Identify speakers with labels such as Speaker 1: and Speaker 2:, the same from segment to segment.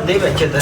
Speaker 1: Açarım değil belki de.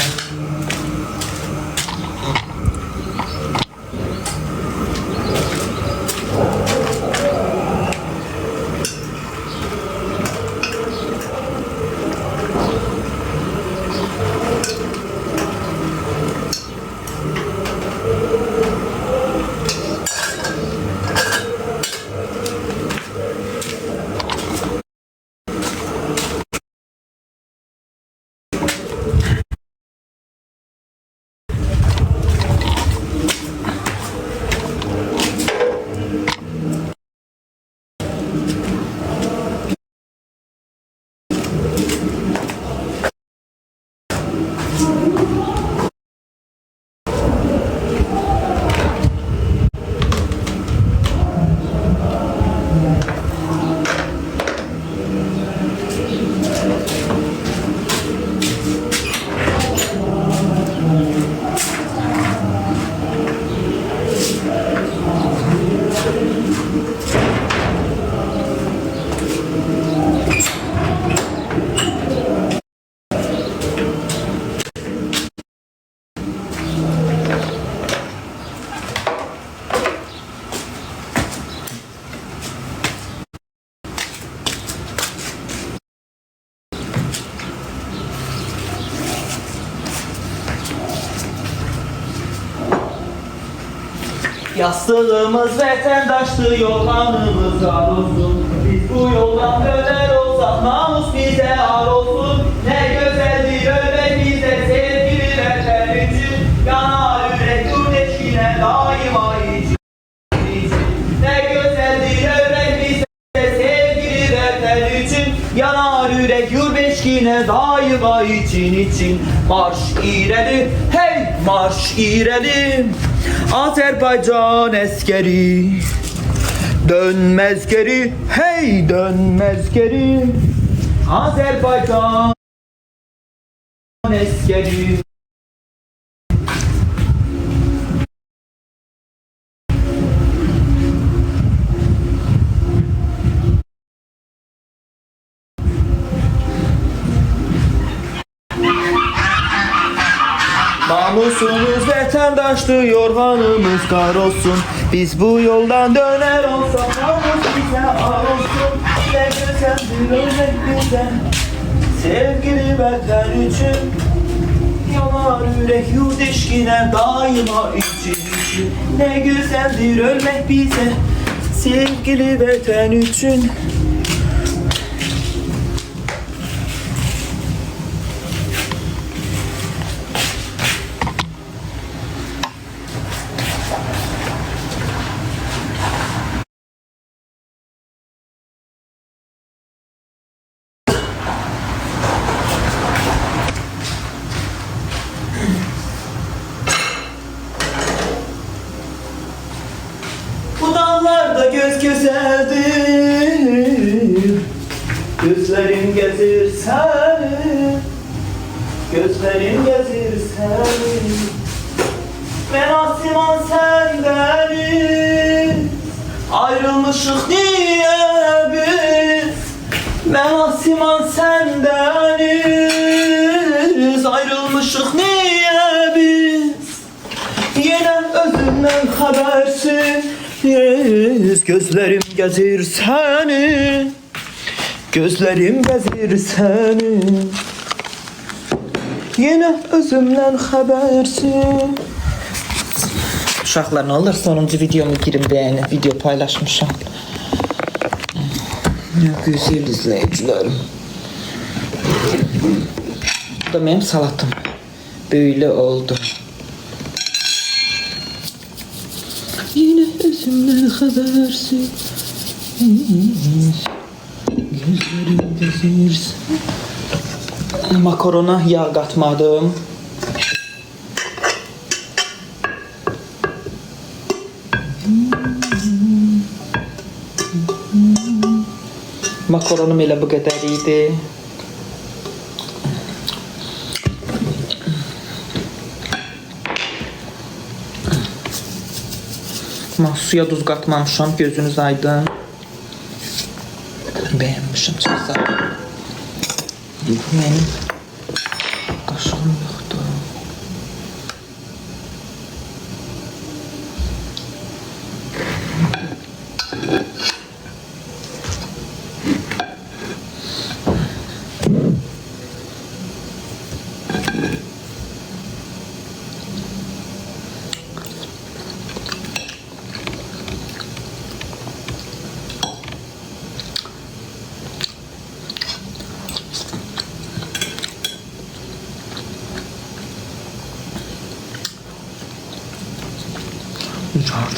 Speaker 1: Yastığımız vatandaştı, yorganımız ar olsun. Biz bu yoldan döner olsak namus bize ar olsun. Ne güzeldir ölmek bize sevgili vatan için. Yanar yürek yurt eşkine daima için. Ne güzeldir ölmek bize sevgili vatan için. Yanar yürek yurt eşkine daima için. Marş ileri, hey marş ileri. Azerbaycan eskeri dönmez geri, hey dönmez geri. Azerbaycan eskeri. Namusumuz vatandaştı, yorganımız kar olsun. Biz bu yoldan döner olsak namus bize ar olsun. Ne güzeldir ölmek bize sevgili vatan için. Yanar yürek yurt eşkine daima için. Ne güzeldir ölmek bize sevgili vatan için. Göz güzeldir, gözlerim gezir seni, gözlerim gezir seni. Ben asiman sendeniz, ayrılmışık niye biz? Ben asiman sendeniz, ayrılmışık niye biz? Yine özünden habersiz. Gözlerim gezir seni, gözlerim gezir seni. Yine özümden habersiz. Uşaqlar, ne olur sonuncu videomu girin beğenin. Video paylaşmışım. Ne güzel izleyicilerim. Bu da benim salatım. Böyle oldu. Yine özümden habersiz. Gözlerim gezirsin. Makarona yağ katmadım. Makaronum elə bu qədər idi. Suya duz katmamışam, gözünüz aydın. Beğenmişim çok sağ olun. Bu benim kaşığım. Yağım yoxdur.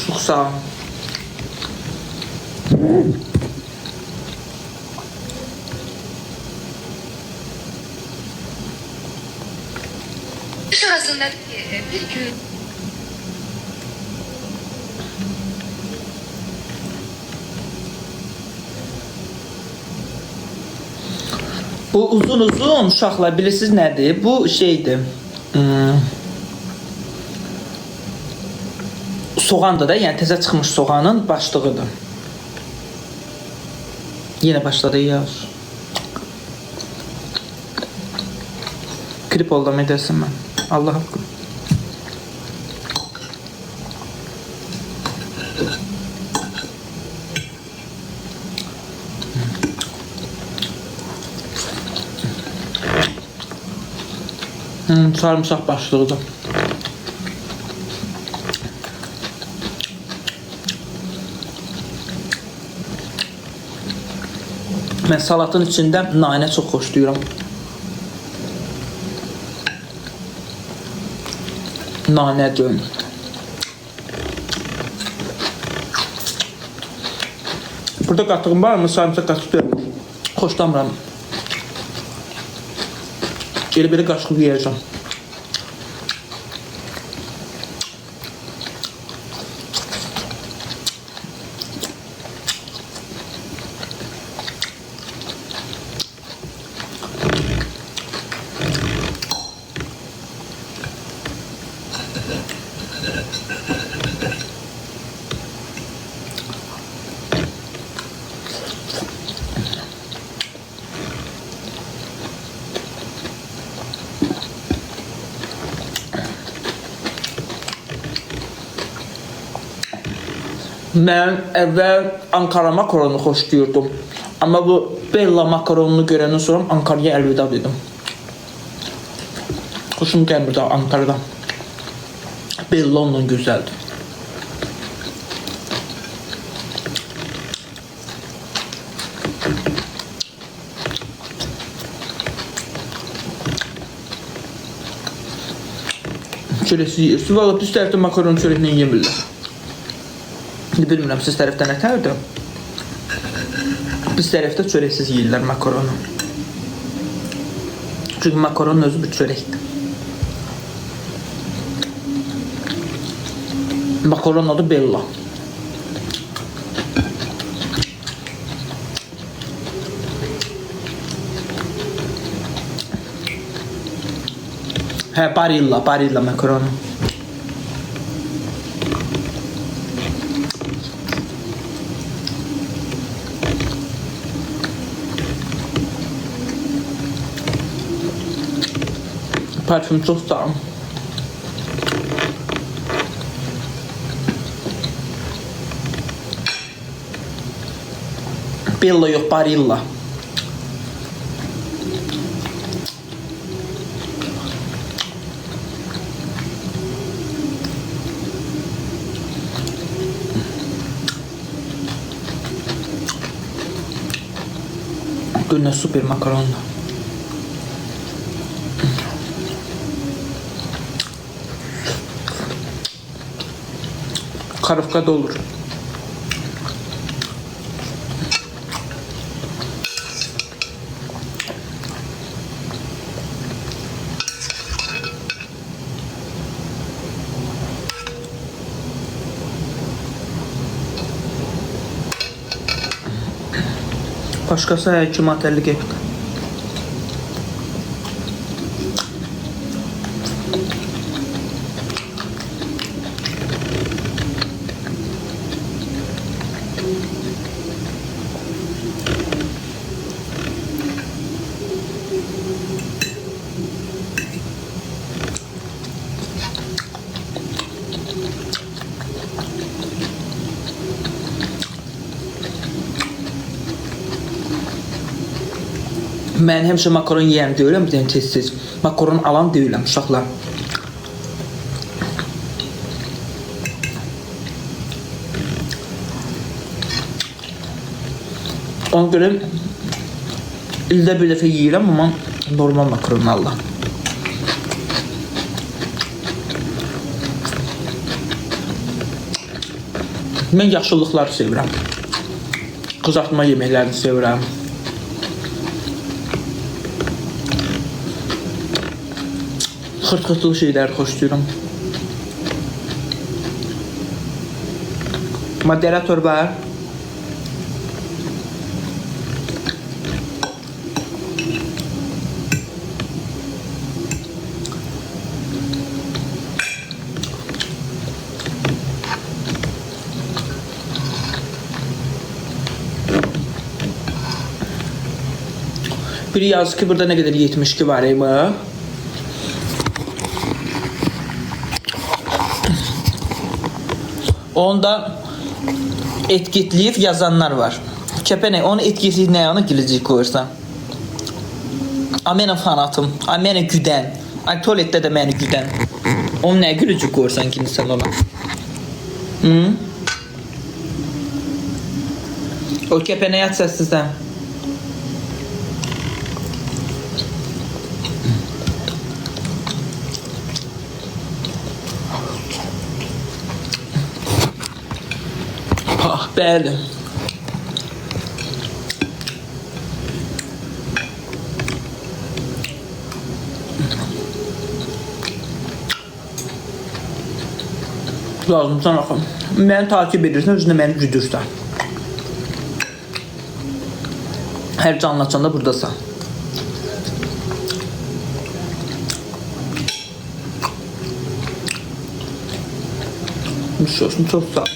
Speaker 1: Çok sağ ol.
Speaker 2: Sırasında bir gün
Speaker 1: Bu uzun uşaqlar bilirsiniz nədir? Bu şeydir. Soğandır da, yəni təzə çıxmış soğanın başlığıdır. Yenə başladı yaz. Klip oldum edəsin mən. Allah haqqı. Sarımsaq başlığıdır. Mən salatın içində nanə çox xoşlayıram. Nanədir. Burada qatığım var mı? Sarımsaq qatıq xoşlamıram. Elə belə qaşıq yiyəcəm. Mən əvvəl Ankara makaronunu xoşlayırdım. Amma bu Bella makaronunu görəndən sonra Ankara'ya əlvida dedim. Xoşum gəlmir daha Ankara'dan. Bella ondan gözəldir. Çörəsi yiyirsin. Valla biz tərəfdə makaron çörəklə yemirlər. Bilmirəm, siz tərəfdə nə tərdir? Biz tərəfdə çörəksiz yiyirlər makaronu. Çünki makaronun özü bir çörəkdir. Makaronun adı Bella. Hə, Barilla makaronu. Parfüm çox sağlam. Bella yox, Barilla. Günə super makaronla. Karafka da olur. Başkası həkim atəllik etdi.
Speaker 3: Mən həmişə makaron yeyən deyiləm, bir dənə tez-tez. Makaron alan deyiləm, uşaqlar. Ona görə ildə bir dəfə yeyirəm, amma normal makaron Allah. Mən yaşıllıqları sevirəm. Qızartma yeməklərini sevirəm. Xırt-xırtlı şeyləri xoşlayıram. Moderator var. Biri yazdı ki burada ne kadar 72 var mı? Onda etiketleyip yazanlar var. Kəpənək, onu etiketleyip ne yana güləcək qoyursan? Amena fanatım, amena güdən. Ay tualetdə də məni güdən. Onu nə güləcək qoyursan ki sən ona? O kəpənək at səssizdən. Ah, bəli. Lazımsan axım. Məni takip edirsən, özünə məni güdürsən. Hər canlı açanda buradasan. Müşosun çox sağ ol.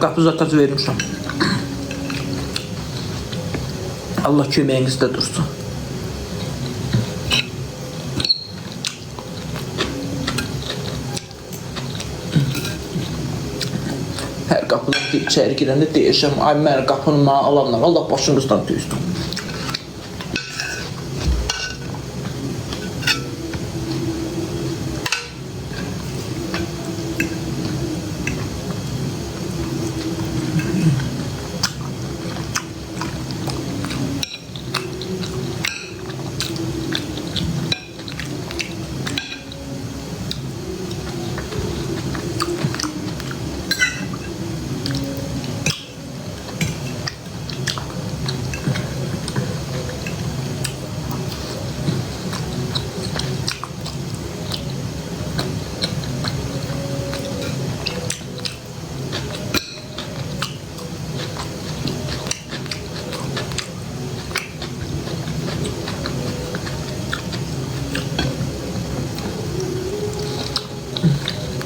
Speaker 3: Qapı zakazı vermişəm. Allah köməyinizdə dursun. Hər qapıdan içəri girəndə deyəcəm, ay mən qapını mənə alanlar, Allah başınızdan düzdüm.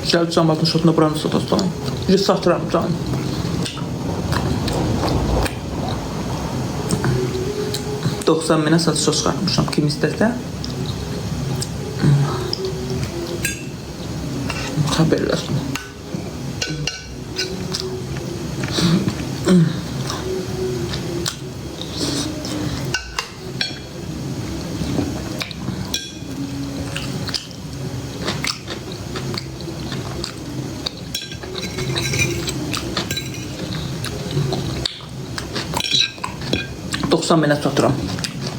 Speaker 3: Güzel cam atmış otuna buranı satasın. Bir satıram canım. 90 minə satışa çıxartmışam. Kim istəsə xəbərləsin. Mənə satıram.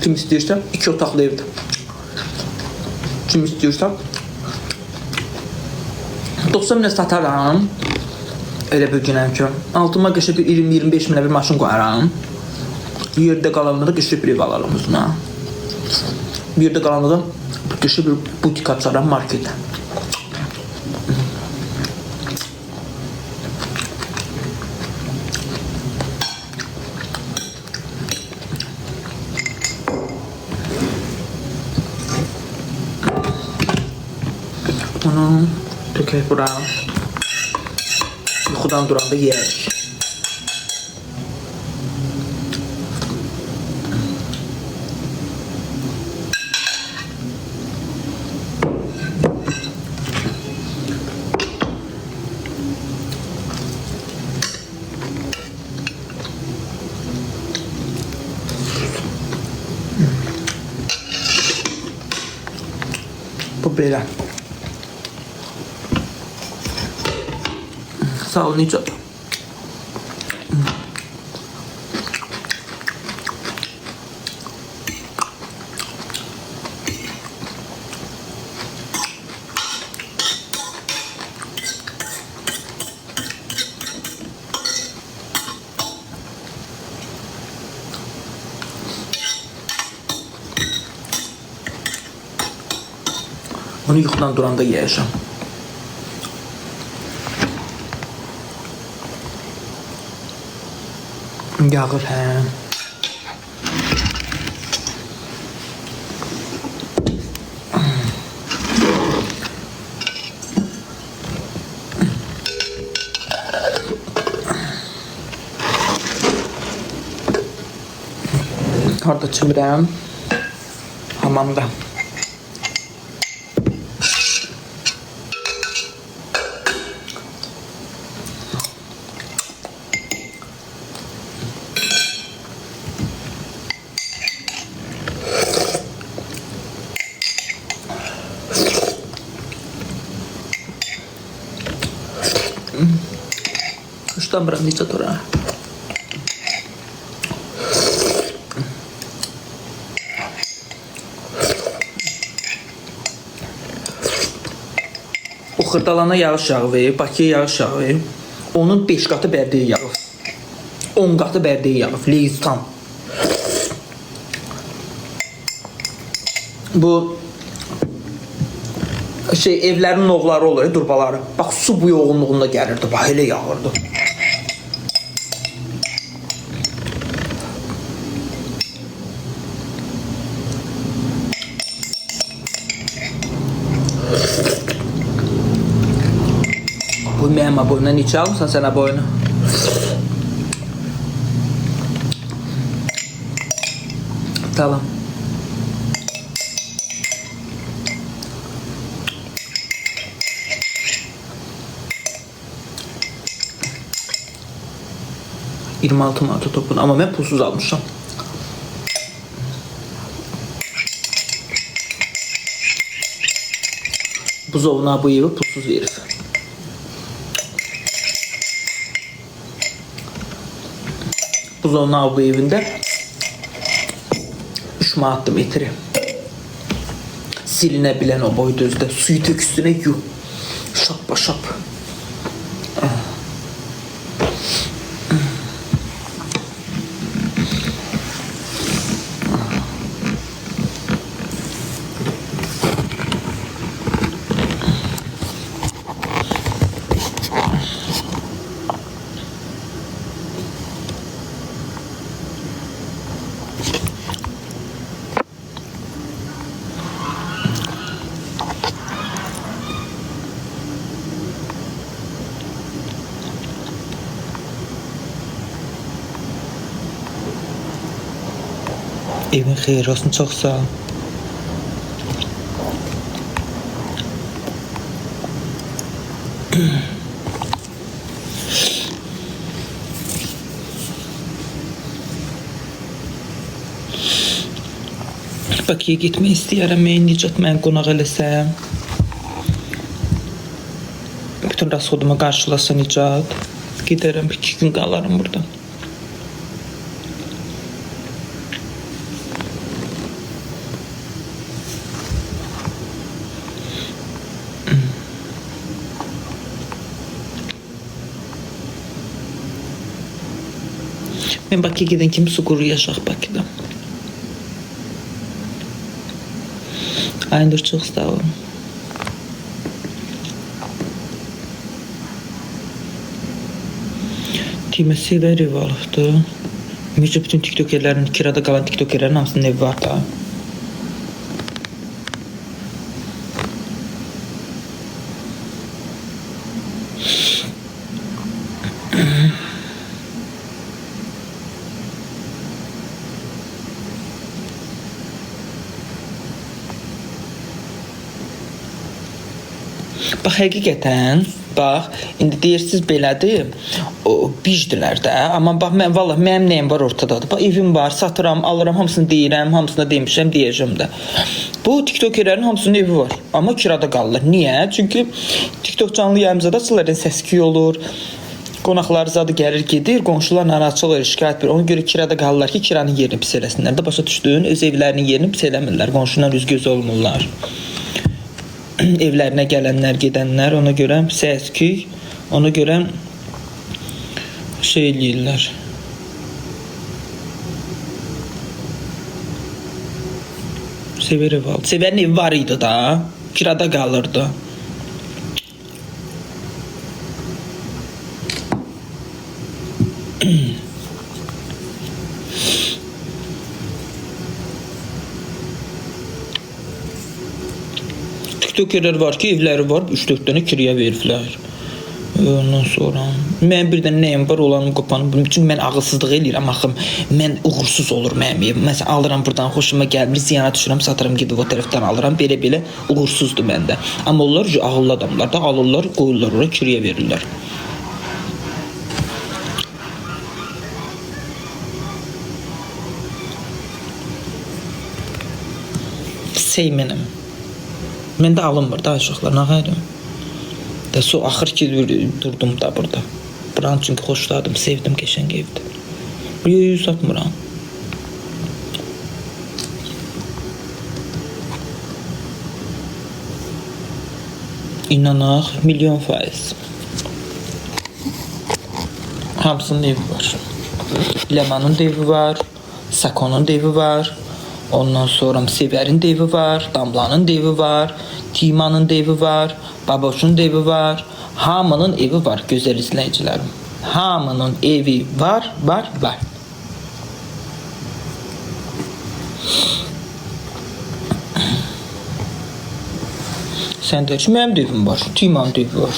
Speaker 3: Kim istəyirsə 2 otaqlı evdir. Kim istəyirsə 90 minə sataram. Elə bir günəm ki, altıma qəşə bir 20-25 minə bir maşın qoyaram. Yerdə qalanında qəşə bir ev alalım özünə. Yerdə qalanında qəşə bir butik açaram marketə. Bunu dökək bura. Yuxudan duranda yeyək. Bu belə. Sağ ol Nicat. Onu yuxudan duranda yeyəcəm. Yağır hə. Orada çimirəm. Hamamda. Qışlamıram Nicat ora. O Xırdalana yağış yağıb, Bakıya yağış yağıb. Onun 5 qatı Bərdəyə yağıb. 10 qatı Bərdəyə yağıb. Leysan. Bu evlərin oğları olur, durbaları. Bax su bu yoğunluğunda gəlirdi, bax elə yağırdı. Bu mənim aboyuna neçə almışsan sən aboyunu? Tamam. $26 manata topun ama ben pulsuz almışım. Buzovuna bu evi pulsuz verir. Buzovuna bu evinde 3 manatlı metri. Silinebilen o boy düzde. Suyu dök üstüne yu. Şap başap. Evin xeyir olsun, çox sağ ol. Bakıya getmək istəyərəm, Nicat mən qonaq eləsəm. Bütün rasxodumu qarşılasa Nicat. Gedərəm, 2 gün qalarım burada. Mən Bakıya gedən kimi su quruyacaq Bakıda. Aynur, çox sağ olun. Timə sevər ev alıbdır. Ümumiyyətlə bütün tiktokerlərin, kirada qalan tiktokerlərin hamısının evi var da. Bax, həqiqətən, bax, indi deyirsiniz belədir, bicdilər də, amma bax, vallahi mənim nəyim var ortadadır. Bax, evim var, satıram, alıram, hamısını deyirəm, hamısını demişəm, deyəcəm də. Bu, tiktokerlərin hamısının evi var, amma kirada qalırlar. Niyə? Çünki tiktok canlı yayımızda açılır, səs-küy olur, qonaqlar zadı gəlir, gedir, qonşular narahatçılır, şikayət bir. Ona görə kirada qalırlar ki, kiranın yerini pis eləsinlər də, başa düşdün, öz evlərinin yerini pis eləmirlər, qonşular üz-göz olmurlar. Evlərinə gələnlər, gedənlər, ona görə səs-küy, ona görə şey eləyirlər. Sevər ev aldı. Sevərin evi var idi da, kirada qalırdı. TikTokerlər var ki, evləri var, 3-4 dənə kiriyə veriblər. Ondan sonra mən bir dənə nəyim var, olanı qopanı bilmirəm. Çünki mən ağılsızlıq eləyirəm, axım, mən uğursuz olur mənim evim. Məsələn, alıram buradan, xoşuma gəlmir, ziyana düşürəm, satıram, gedib o tərəfdən alıram, belə-belə uğursuzdur məndə. Amma onlar ağıllı adamlar da alırlar, qoyurlar ora, kiriyə verirlər. Seymənim. Məndə alınmır da uşaqlar, nə xəyrim? Da su axır ki durdum da burada. Buranı çünki xoşladım, sevdim, qəşəng evdir. Yox, satmıram. İnanaq, 100%. Hamısının evi var. Lemanın da evi var, Sakonun da evi var. Ondan sonra Sevərin də evi var, Damlanın da evi var, Timanın da evi var, Baboşun da evi var. Hamının evi var, gözəl izləyicilərim. Hamının evi var. Sən də ki, mənim də evim var, Timanın da evi var.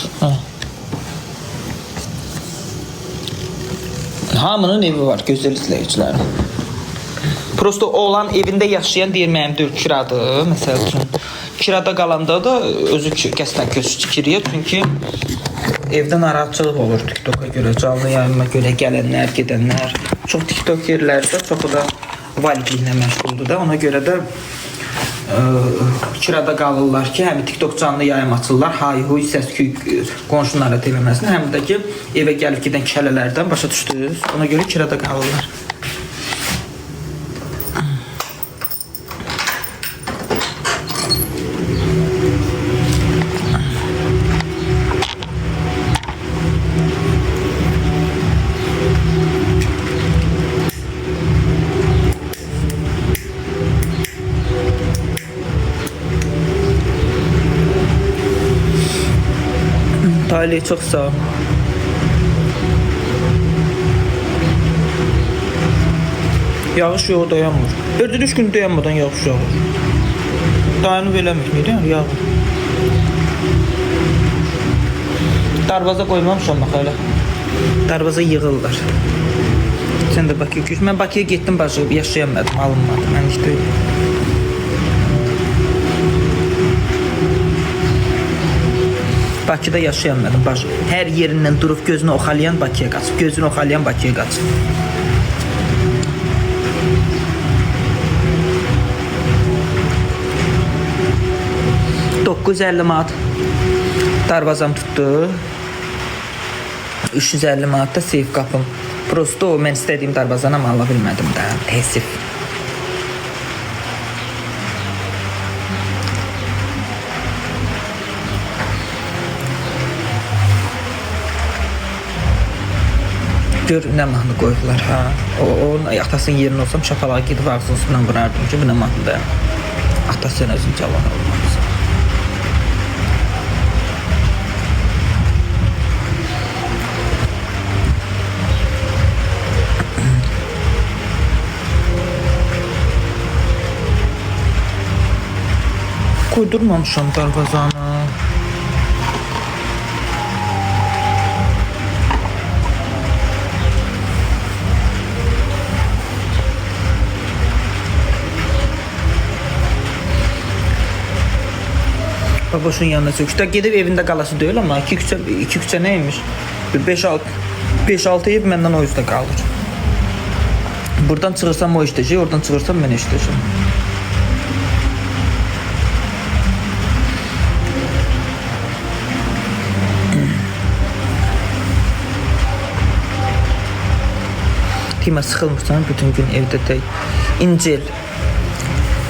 Speaker 3: Hamının evi var, gözəl izləyicilərim. Prosto oğlan evində yaşayan deyir mənim də kiradır, məsəl üçün. Kirada qalanda da özü qəsdən köçü kiriyə, çünki evdə narahatçılıq olur TikToka görə, canlı yayıma görə gələnlər, gedənlər. Çox TikTokerlərdə, çoxu da validliklə məşğuldur da, ona görə də kirada qalırlar ki, həm TikTok canlı yayım açırlar, hay-huy, səs-küy qonşulara eləməsin, həm də ki, evə gəlib gedən kələlərdən başa düşdünüz, ona görə kirada qalırlar. Talih, çox sağ ol. Yağış yox, dayanmır. Ördün 3 gün dayanmadan yağış yağır. Dayanıb eləmir, neydən yağır? Darvaza qoymamışam bax hələ. Darvaza yığırlar. Sən də Bakıya köç. Mən Bakıya getdim, bacı, yaşayamadım, alınmadım. Mən işte öyle. Bakıda yaşayamadım, bacı. Hər yerindən durub gözünü oxalayan Bakıya qaçıb. Gözünü oxalayan Bakıya qaçıb. $950 manat darvazam tutdu. 350 manat da seyf qapım. Prosto o mən istədiyim darvazanı ala bilmədim də. Təəssüf. Gör nə mahnı qoydular ha. O atasının yerində olsam şapalağa gedib ağzının üstündən vurardım ki, bu nə mahnıdır. Atasının özün cavan olmaz. Koydurmamışam darvazanı. Baboşun yanına çöküşdə gedib evində qalası deyil, amma iki küçə neymiş? 5-6 ev məndən o üstə qalır. Buradan çıxırsam o işləyəcək, oradan çıxırsam mən işləyəcəm. Tima, sıxılmırsan bütün gün evdə tək. İncil.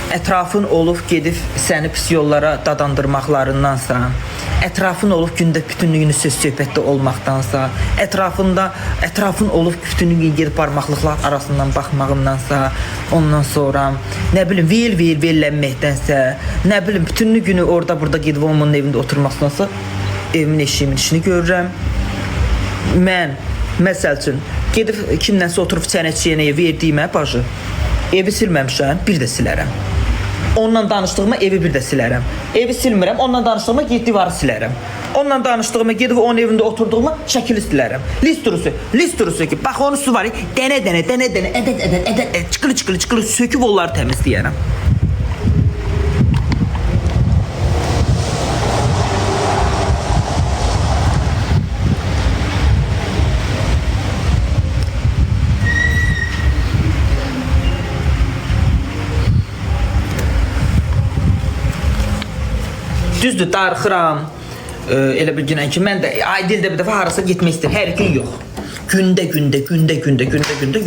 Speaker 3: Ətrafın olub gedib səni pis yollara dadandırmaqlarındansa, ətrafın olub gündə bütünlüyünü söz-söhbətdə olmaqdansa, ətrafın olub bütünlüyünü gedib barmaqlıqlar arasından baxmağındansa, ondan sonra nə bilim vellənməkdənsə, nə bilim bütünlü günü orada burada gedib onun evində oturmaqdansa, evimin eşiyimin işini görürəm. Mən məsəl üçün gedib kimdənsə oturub çənə-çiynəyə verdiyimə bacı, evi silməmişəm, bir də silərəm. Onunla danışdığıma evi bir də silərəm. Evi silmirəm, onunla danışdığıma divarı silərəm. Onunla danışdığıma gedib onun evində oturduğuma şəkili silərəm. List durusu ki, bax onu su var, dənə, ədəd, çıqılı, söküb onları təmizləyərəm. Düzdür, darıxıram. Elə bir günən ki, mən də ayda bir dəfə harasa getmək istəyirəm. Hər gün yox. Gündə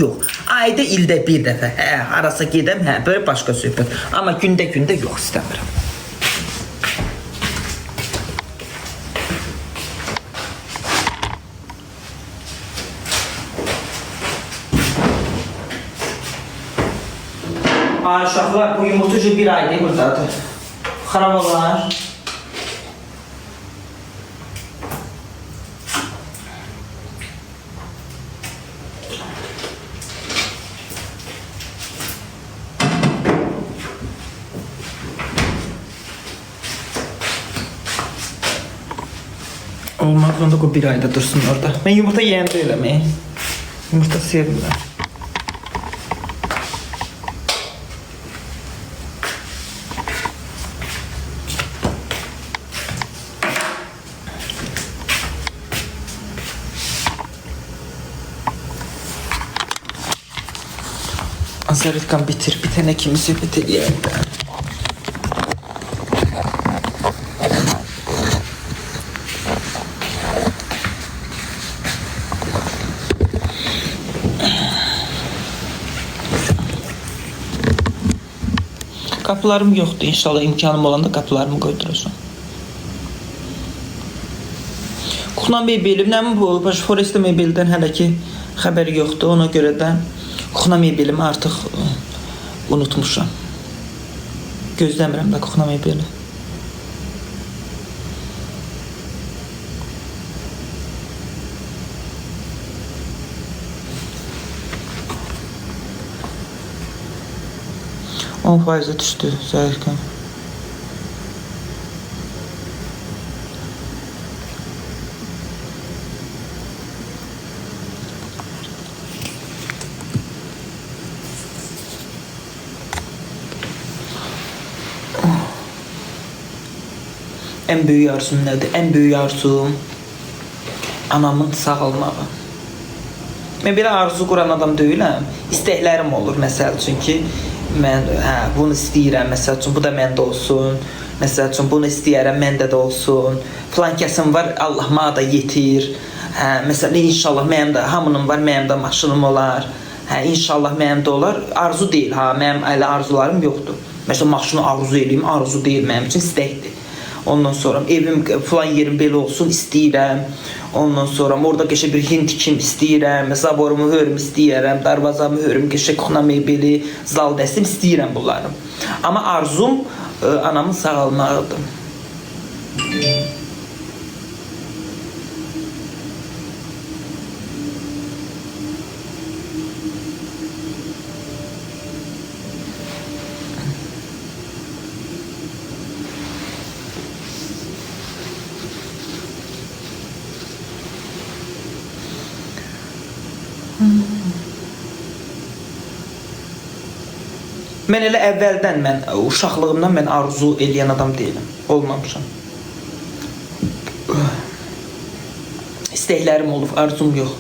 Speaker 3: yox. Ayda ildə bir dəfə. Harasa gedəm, böyle başqa söhbət. Amma gündə yox istəmirəm. Ay uşaqlar, bu yumurtucu bir ayda buradadır. Xarab olar. Olmaz, onda o bir ayda dursun orada. Ben yumurta yiyən deyiləm. Yumurta sevmirəm. Azaretkan bitir, bitene kimi söhbət eləyəm də. Qapılarım yoxdur, inşallah imkanım olanda qapılarımı qoyduracağım. Kuxna mebelim, nəmin bu? Foresta mebeldən hələ ki xəbəri yoxdur, ona görə də Kuxna mebelimi artıq unutmuşam. Gözləmirəm də kuxna mebeli. %10 düşdü zəifkən. Ən böyük arzum nədir? Ən böyük arzum anamın sağalmağı. Mən belə arzu quran adam deyiləm. İstəklərim olur məsəl üçün ki, mən bunu istəyirəm, məsəl üçün bu da məndə olsun. Məsəl üçün bunu istəyirəm, məndə də olsun. Falan kəsim var, Allah mənə də yetir. Məsələn, inşallah mənim də, hamının var, mənim də maşınım olar. İnşallah mənim də olar. Arzu deyil, mənim elə arzularım yoxdur. Məsələn, maşını arzu edeyim, arzu deyil mənim üçün, istəkdir. Ondan sonra evim falan yerim belə olsun istəyirəm. Ondan sonra orada qəşəng bir Hind kim istəyirəm. Zaborumu hörüm istəyirəm. Darvazamı hörüm, qəşəng kuxna mebeli, zal dəstim istəyirəm bunları. Amma arzum anamın sağalmağıdır. Mən elə əvvəldən, uşaqlığımdan mən arzu eləyən adam deyiləm. Olmamışam. İstəklərim olub, arzum yox.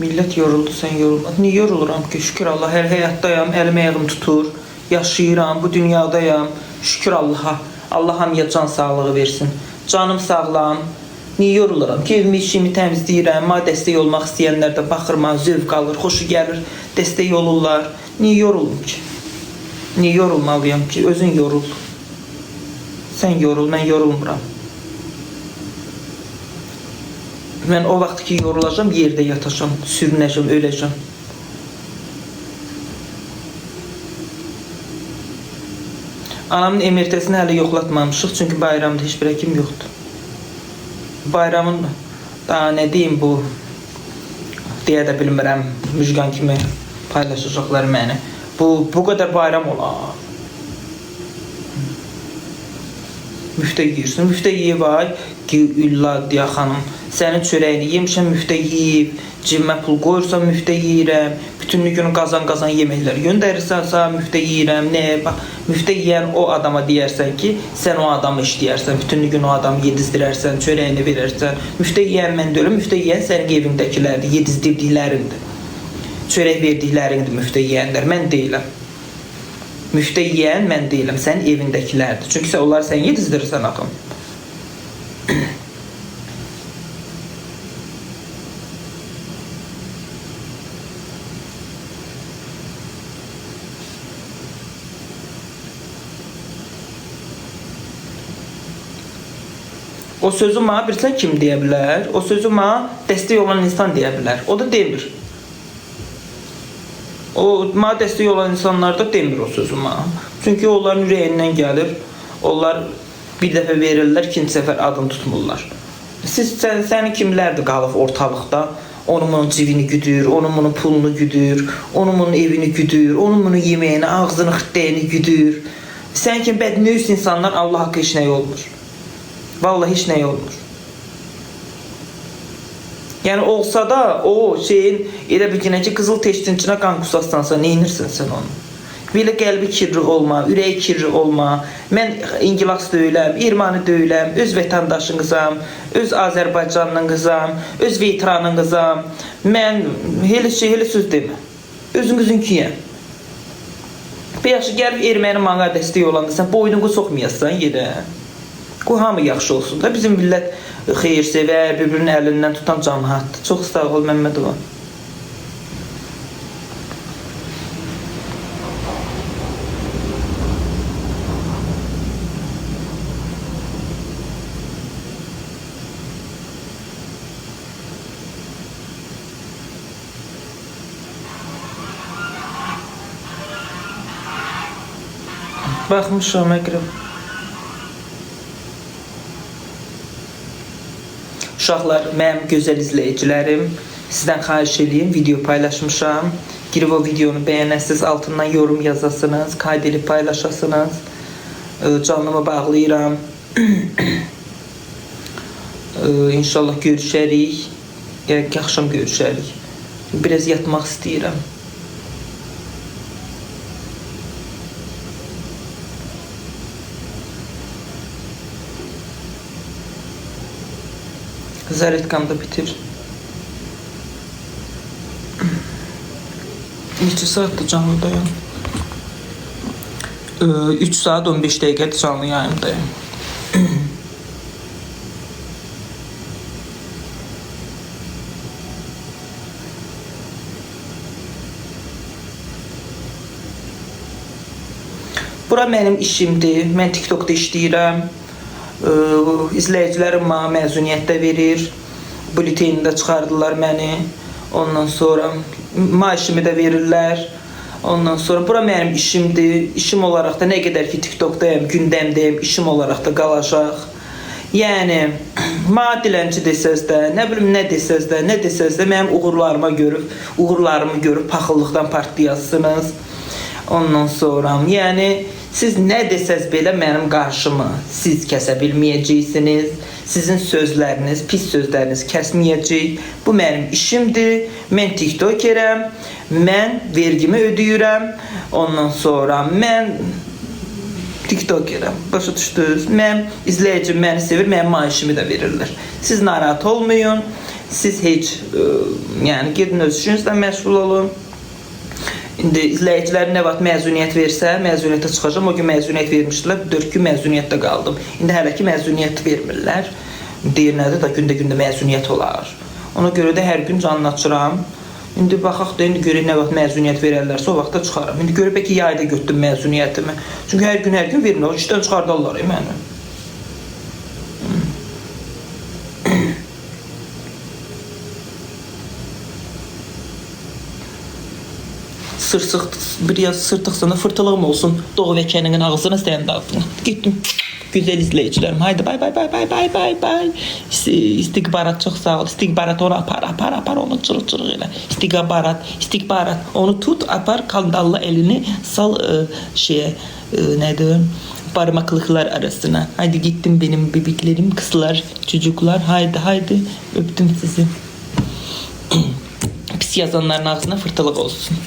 Speaker 3: Millət yoruldu, sən yorulmadın. Niyə yoruluram ki? Şükür Allah, hər həyatdayam, əlim ayağım tutur. Yaşayıram, bu dünyadayam. Şükür Allaha. Allah hamıya can sağlığı versin. Canım sağlam. Niyə yoruluram ki? Evimi, işimi təmizləyirəm. Mənə dəstək olmaq istəyənlər də baxır, mənə zövq alır, xoşu gəlir, dəstək olurlar. Niyə yorulum ki? Niyə yorulmalıyam ki? Özün yorul. Sən yorul, mən yorulmuram. Mən o vaxt ki yorulacam, yerdə yatacam, sürünəcəm, öləcəm. Anamın emeritəsini hələ yoxlatmamışıq, çünki bayramda heç bir həkim yoxdur. Bayramın, daha nə deyim bu, deyə də bilmirəm, müjgan kimi paylaşacaqlar məni. Bu qədər bayram olar. Müftə yeyirsin, müftə yeyib ay, İlla deyə xanım, sənin çörəyini yemişəm, müftə yeyib, cibimə pul qoyursan, müftə yeyirəm, bütünlü günü qazan yeməklər göndərirsənsə, müftə yeyirəm, müftə yeyən o adama deyərsən ki, sən o adamı işləyərsən, bütünlü gün o adamı yedizdirərsən, çörəyini verərsən, müftə yeyən mən deyirəm, müftə yeyən sənin evindəkilərdir, yedizdirdiklərindir, çörək verdiklərindir müftə yeyənlər, mən deyiləm. Müftə yeyən mən deyiləm, sənin evindəkilərdir. Çünki onları sən yedizdirirsən axım. O sözü mənə bilsən kim deyə bilər? O sözü mənə dəstək olan insan deyə bilər. O da demir. O mənə dəstək olan insanlar da demir o sözü mənə. Çünki onların ürəyindən gəlir. Onlar bir dəfə verirlər, ikinci səfər adını tutmurlar. Sənin kimlərdir qalıb ortalıqda? Onun bunun civini güdür, onun bunun pulunu güdür, onun bunun evini güdür, onun bunun yeməyini, ağzını, xıttəyini güdür. Sən kimi bədnüyüs insanlar Allah haqqı heç nəyə olmur. Vallahi heç nəyə olmur. Yəni olsa da o şeyin elə bir günə ki, qızıl teştin içinə qan qusaslansa, neynirsən sən onu? Belə qəlbi kirri olma, ürəyi kirri olma. Mən İngilas deyiləm, İrmanı deyiləm, öz vətəndaşın qızam, öz Azərbaycanın qızam, öz veteranın qızam. Mən elə söz demə. Özünüzünkiyəm. Yaxşı, gəlib erməni mənə dəstək olanda sən boynunu soxmayasan yerə. Qoy hamı yaxşı olsun da. Bizim millət xeyirsevər, bir-birinin əlindən tutan cəmaatdır. Çox sağ ol Məmmədova. Baxmışam əqrəb. Uşaqlar, mənim gözəl izləyicilərim, sizdən xahiş edeyim, video paylaşmışam. Girib o videonu bəyənəsiniz, altından yorum yazasınız, qayd edib paylaşasınız. Canlımı bağlayıram. İnşallah görüşərik. Yəni ki, axşam görüşərik. Biraz yatmaq istəyirəm. Zaretkam da bitir. Neçə saatdır canlıdayım? 3 saat 15 dəqiqədir canlı yayımdayım. Bura mənim işimdir. Mən TikTokda işləyirəm. İzləyicilərim mənə məzuniyyət də verir. Bültenində çıxardılar məni. Ondan sonra maaşımı da verirlər. Ondan sonra bura mənim işimdir. İşim olaraq da nə qədər ki TikTokdayım, gündəmdəyim, işim olaraq da qalacaq. Yəni madilənçi desəz də, nə bilim nə desəz də mənim uğurlarımı görüb paxıllıqdan partlayasınız. Ondan sonra, yəni siz nə desəz belə mənim qarşımı siz kəsə bilməyəcəksiniz. Sizin sözləriniz, pis sözləriniz kəsməyəcək. Bu mənim işimdir. Mən TikTokerəm. Mən vergimi ödəyirəm. Ondan sonra mən TikTokerəm. Başa düşdünüz? Mən izləyicim məni sevir, mənim maaşımı da verirlər. Siz narahat olmayın. Siz heç yəni gedin öz işinizlə məşğul olun. İndi izləyicilərin nə vaxt məzuniyyət versə, məzuniyyətə çıxacağam. O gün məzuniyyət vermişdilər, 4 gün məzuniyyətdə qaldım. İndi hələ ki məzuniyyət vermirlər. Deyirlər də gündə məzuniyyət olar. Ona görə də hər gün canlı açıram. İndi baxaq da, indi görək nə vaxt məzuniyyət verərlərsə, o vaxtda çıxaram. İndi görək bəlkə yayda götürdüm məzuniyyətimi. Çünki hər gün vermir, o işdən çıxardarlar məni. Biraz sırtıqsana fırtılığım olsun. Doğu və Kəninin ağzına sən dağıtın. Getdim. Güzel izləyicilərim. Haydi bay. İstiqbarat çox sağ ol. İstiqbarat onu apar onu çırıq elə. İstiqbarat onu tut, apar kandalla elini sal nədir? Parmaklıklar arasına. Haydi gittim benim bebeklerim, kızlar, çocuklar. Haydi öptüm sizi. Pis yazanların ağzına fırtılıq olsun.